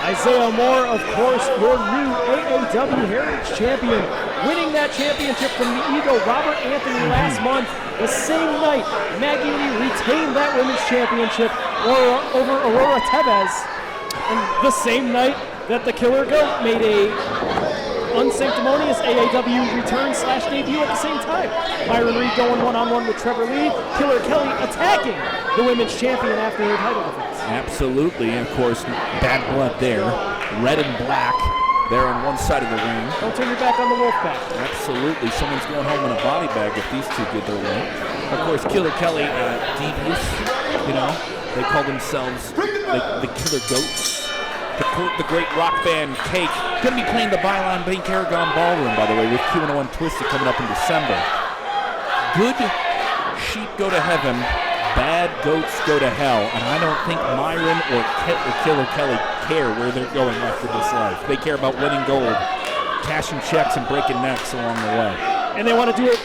Isaiah Moore, of course, your new AAW Heritage Champion, winning that championship from the Eagle, Robert Anthony, last month. The same night, Maggie Lee retained that women's championship over Aurora Tevez. And the same night that the Killer Goat made a unsanctimonious AAW return/debut at the same time. Myron Reed going one-on-one with Trevor Lee. Killer Kelly attacking the women's champion after her title defense. Absolutely, and of course, bad blood there. Red and black there on one side of the ring. Don't turn your back on the Wolfpack. Absolutely, someone's going home in a body bag if these two get their way. Of course, Killer Kelly, devious, you know. They call themselves the Killer Goats. The great rock band Cake. Going to be playing the Byline Bank Aragon Ballroom, by the way, with Q101 Twisted coming up in December. Good sheep go to heaven, bad goats go to hell. And I don't think Myron or Killer Kelly care where they're going after this life. They care about winning gold, cashing checks, and breaking necks along the way. And they want to do it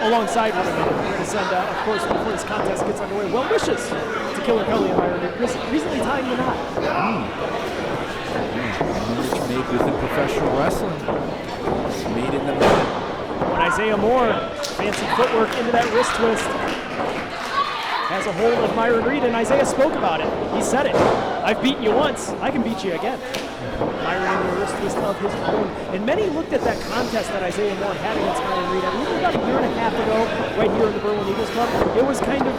alongside one another. We're going to send, of course, before this contest gets underway, well wishes to Killer Kelly and Myron Reed, recently tying the knot. Made within professional wrestling. Made in the minute. When Isaiah Moore, fancy footwork into that wrist twist, has a hold of Myron Reed, and Isaiah spoke about it. He said it. I've beaten you once, I can beat you again. Myron into a wrist twist of his own. And many looked at that contest that Isaiah Moore had against Myron Reed. I believe about a year and a half ago, right here in the Berwyn Eagles Club. It was kind of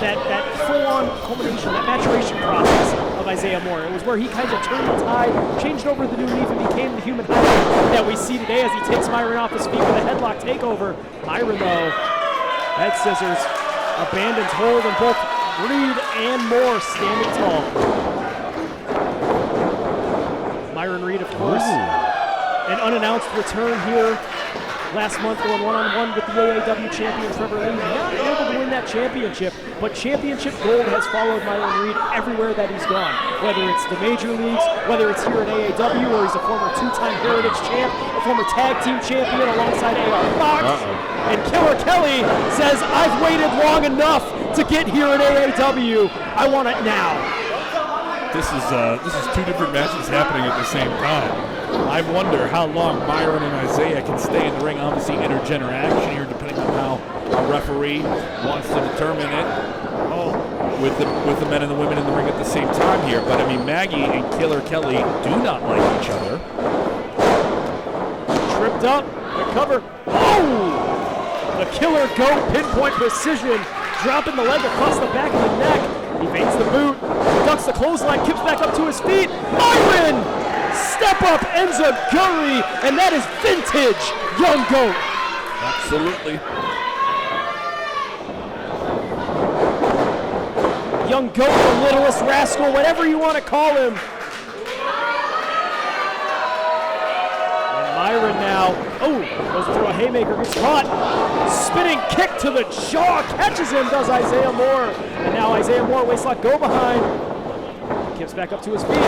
that full-on culmination, that maturation process of Isaiah Moore. It was where he kind of turned the tide, changed over the new leaf, and became the human highlight that we see today as he takes Myron off his feet with a headlock takeover. Myron, though, head scissors, abandons hold, and both Reed and Moore standing tall. Myron Reed, of course, an unannounced return here last month, going one-on-one with the AAW champion Trevor Lee. Not able to win that championship, but championship gold has followed Myron Reed everywhere that he's gone. Whether it's the major leagues, whether it's here at AAW, where he's a former two-time Heritage champ, a former tag team champion alongside AR Fox. And Killer Kelly says, I've waited long enough to get here at AAW. I want it now. This is two different matches happening at the same time. I wonder how long Myron and Isaiah can stay in the ring. Obviously, intergender action here, depending on how a referee wants to determine it. With the men and the women in the ring at the same time here. But I mean, Maggie and Killer Kelly do not like each other. Tripped up, the cover. Oh! The Killer Goat, pinpoint precision, dropping the leg across the back of the neck. He feints the boot, ducks the clothesline, kips back up to his feet. Myron! Step up enziguri, and that is vintage Young Goat. Absolutely. Young Goat, the littlest rascal, whatever you want to call him. And Myron now, goes through a haymaker, gets caught. Spinning kick to the jaw, catches him, does Isaiah Moore. And now Isaiah Moore, waistlock go behind. Kips back up to his feet.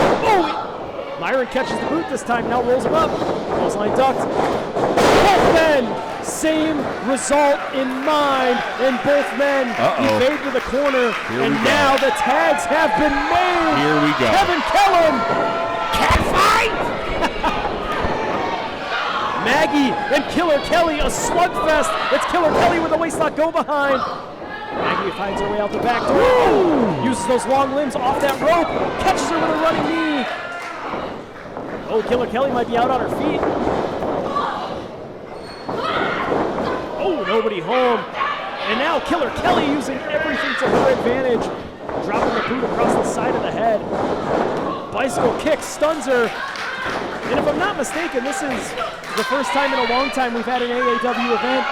Myron catches the boot this time, now rolls him up. Clothesline ducked. Both men, same result in mind, and both men evade to the corner. And now the tags have been made. Here we go. Kevin Kellum, cat fight! Maggie and Killer Kelly, a slugfest. It's Killer Kelly with a waistlock go behind. Maggie finds her way out the back door. Uses those long limbs off that rope. Catches her with a running knee. Killer Kelly might be out on her feet. Nobody home. And now Killer Kelly using everything to her advantage. Dropping the boot across the side of the head. Bicycle kick, stuns her. And if I'm not mistaken, this is the first time in a long time we've had an AAW event.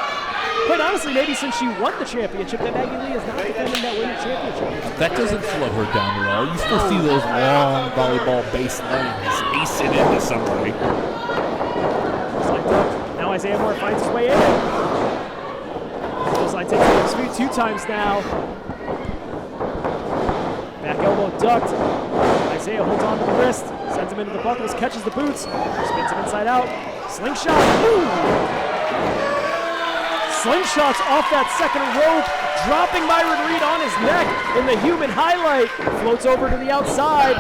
Quite honestly, maybe since she won the championship, that Maggie Lee is not defending that women's championship. That doesn't slow her down at all. You still see those long volleyball base lanes acing into somebody. Now Isaiah Moore finds his way in. Clothesline takes his feet 2 times now. Back elbow ducked. Isaiah holds on to the wrist, sends him into the buckles, catches the boots, spins him inside out. Slingshot. Slingshots off that second rope, dropping Myron Reed on his neck in the human highlight. Floats over to the outside.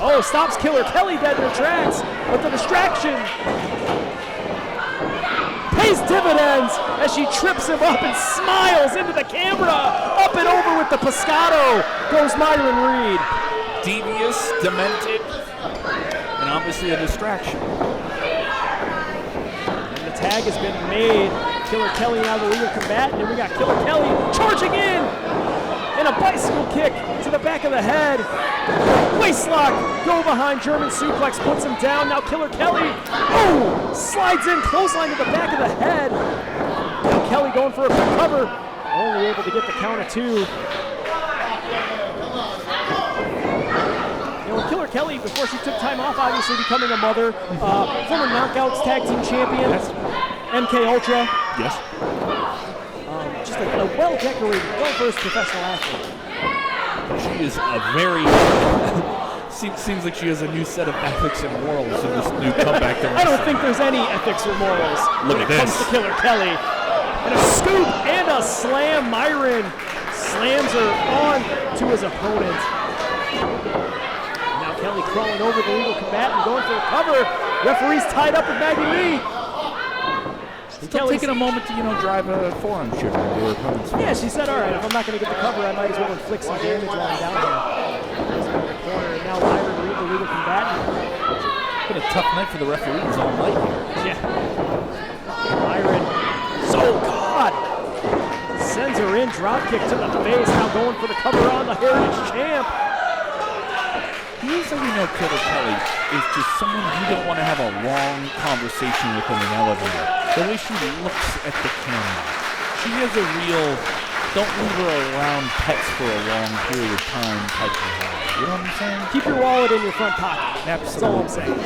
Oh, stops Killer Kelly dead in her tracks, but the distraction pays dividends as she trips him up and smiles into the camera. Up and over with the Pescado goes Myron Reed. Devious, demented, and obviously a distraction. And the tag has been made. Killer Kelly now the legal combatant, and we got Killer Kelly charging in. And a bicycle kick to the back of the head. Waistlock, go behind, German suplex, puts him down. Now Killer Kelly, oh, slides in, clothesline to the back of the head. Now Kelly going for a quick cover, only able to get the count of 2. You know, Killer Kelly, before she took time off, obviously becoming a mother, former Knockouts Tag Team Champion, Yes. MK Ultra. Yes. Just a well-decorated, well-versed professional athlete. She is a very seems like she has a new set of ethics and morals in this new comeback to wrestling. I don't think there's any ethics or morals Look when at it comes this. to Killer Kelly. And a scoop and a slam. Myron slams her on to his opponent. Now Kelly crawling over the legal combatant, going for a cover. Referee's tied up with Maggie Lee. Still taking a moment to, drive a forearm shiver into her opponent's face. Yeah, she said, all right, if I'm not going to get the cover, I might as well inflict some damage while I'm down here. There's another corner, and now Myron Reed, the legal combatant. It's been a tough night for the referees all night here. Yeah. Myron, so God, sends her in, drop kick to the face, now going for the cover on the Heritage Champ. Here's how you know Killer Kelly is just someone you don't want to have a long conversation with in an elevator. The way she looks at the camera. She has a real, don't leave her around pets for a long period of time type of vibe. You know what I'm saying? Keep your wallet in your front pocket. That's all I'm saying.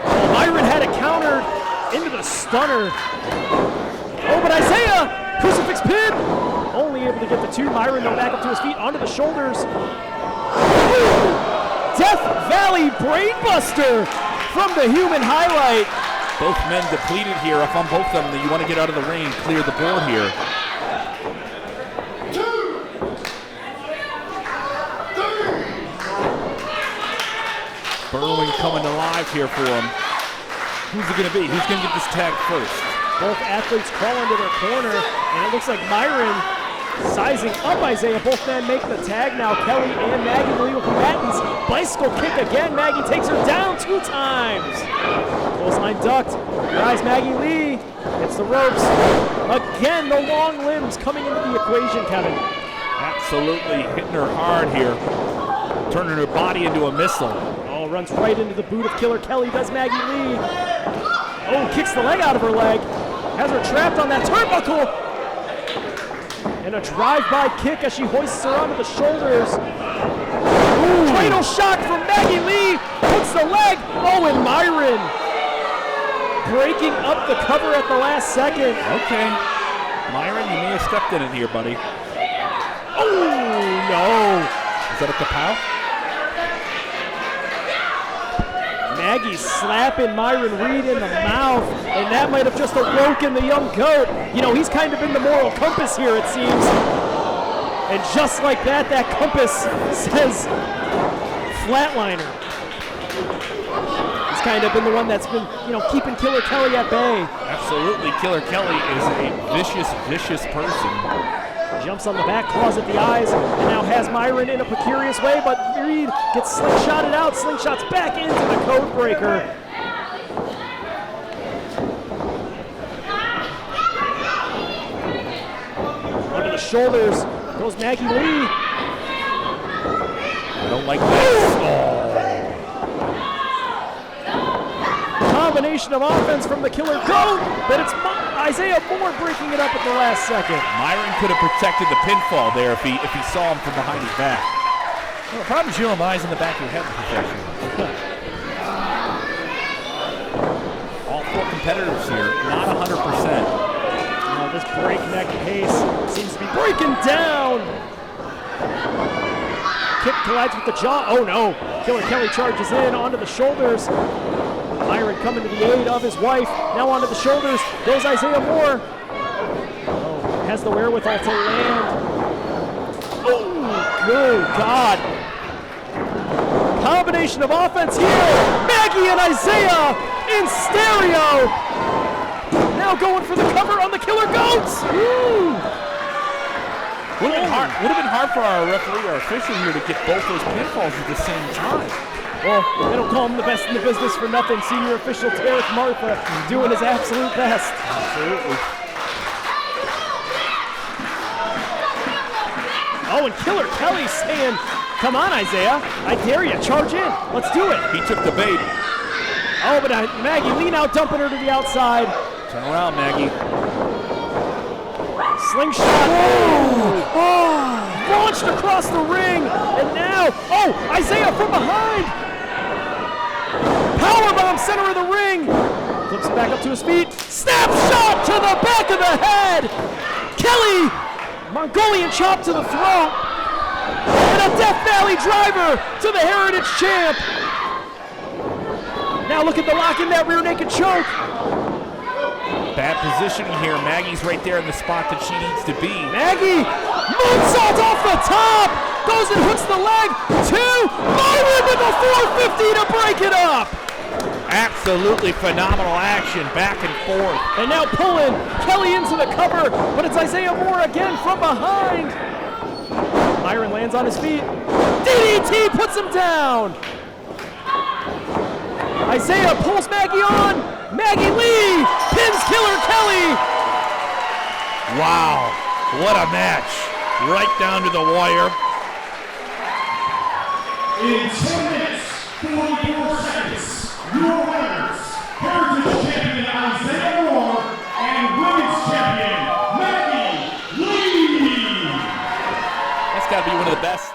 Oh, Myron had it countered into the stunner. Oh, but Isaiah, crucifix pin. Only able to get the 2. Myron, though, back up to his feet, onto the shoulders. Ooh, Death Valley Brainbuster from the Human Highlight. Both men depleted here. If I'm both of them, you want to get out of the ring, clear the board here. 2, 3. Berwyn coming alive here for him. Who's it going to be? Who's going to get this tag first? Both athletes crawl into their corner, and it looks like Myron sizing up Isaiah. Both men make the tag now. Kelly and Maggie, the legal combatants. Bicycle kick again. Maggie takes her down 2 times. Clothesline ducked. Rise Maggie Lee. Hits the ropes. Again, the long limbs coming into the equation, Kevin. Absolutely hitting her hard here. Turning her body into a missile. Oh, runs right into the boot of Killer Kelly, does Maggie Lee. Oh, kicks the leg out of her leg. Has her trapped on that turnbuckle. And a drive-by kick as she hoists her onto the shoulders. Ooh. Cradle shock from Maggie Lee. Puts the leg. Oh, and Myron breaking up the cover at the last second. Okay. Myron, you may have stepped in it here, buddy. Oh, no. Is that a kapow? Maggie slapping Myron Reed in the mouth, and that might have just awoken the young goat. You know, he's kind of been the moral compass here, it seems. And just like that, that compass says flatliner. He's kind of been the one that's been, keeping Killer Kelly at bay. Absolutely. Killer Kelly is a vicious, vicious person. Jumps on the back, claws at the eyes, and now has Myron in a precarious way, but Reed gets slingshotted out, slingshots back into the code breaker. Under the shoulders goes Maggie Lee. I don't like this. Combination of offense from the Killer Goat, but it's Isaiah Moore breaking it up at the last second. Myron could have protected the pinfall there if he saw him from behind his back. Well, the problem is you don't have eyes in the back of your head professionally. All 4 competitors here, not 100%. This breakneck pace seems to be breaking down. Kick collides with the jaw. Oh no. Killer Kelly charges in onto the shoulders. Myron coming to the aid of his wife. Now onto the shoulders goes Isaiah Moore. Oh, has the wherewithal to land. Oh, Oh, God. Combination of offense here. Maggie and Isaiah in stereo. Now going for the cover on the Killer Goats. Would have been hard for our referee, our official here, to get both those pinfalls at the same time. Well, they don't call him the best in the business for nothing. Senior official Tarek Martha doing his absolute best. Absolutely. Oh, and Killer Kelly saying, come on, Isaiah. I dare you. Charge in. Let's do it. He took the bait. Oh, but Maggie Lee now dumping her to the outside. Turn around, Maggie. Slingshot. Oh, launched across the ring. And now, Isaiah from behind. Powerbomb center of the ring. Flips back up to his feet. Snap shot to the back of the head. Kelly, Mongolian chop to the throat. And a Death Valley driver to the Heritage Champ. Now look at the lock in that rear naked choke. Bad positioning here. Maggie's right there in the spot that she needs to be. Maggie, moonsault off the top. Goes and hooks the leg. Myron with a 450 to break it up. Absolutely phenomenal action, back and forth. And now pulling Kelly into the cover, but it's Isaiah Moore again from behind. Myron lands on his feet. DDT puts him down. Isaiah pulls Maggie on. Maggie Lee pins Killer Kelly. Wow, what a match. Right down to the wire. In 10 minutes, 44 seconds, your winners, Heritage Champion Isaiah Moore and Women's Champion Maggie Lee. That's got to be one of the best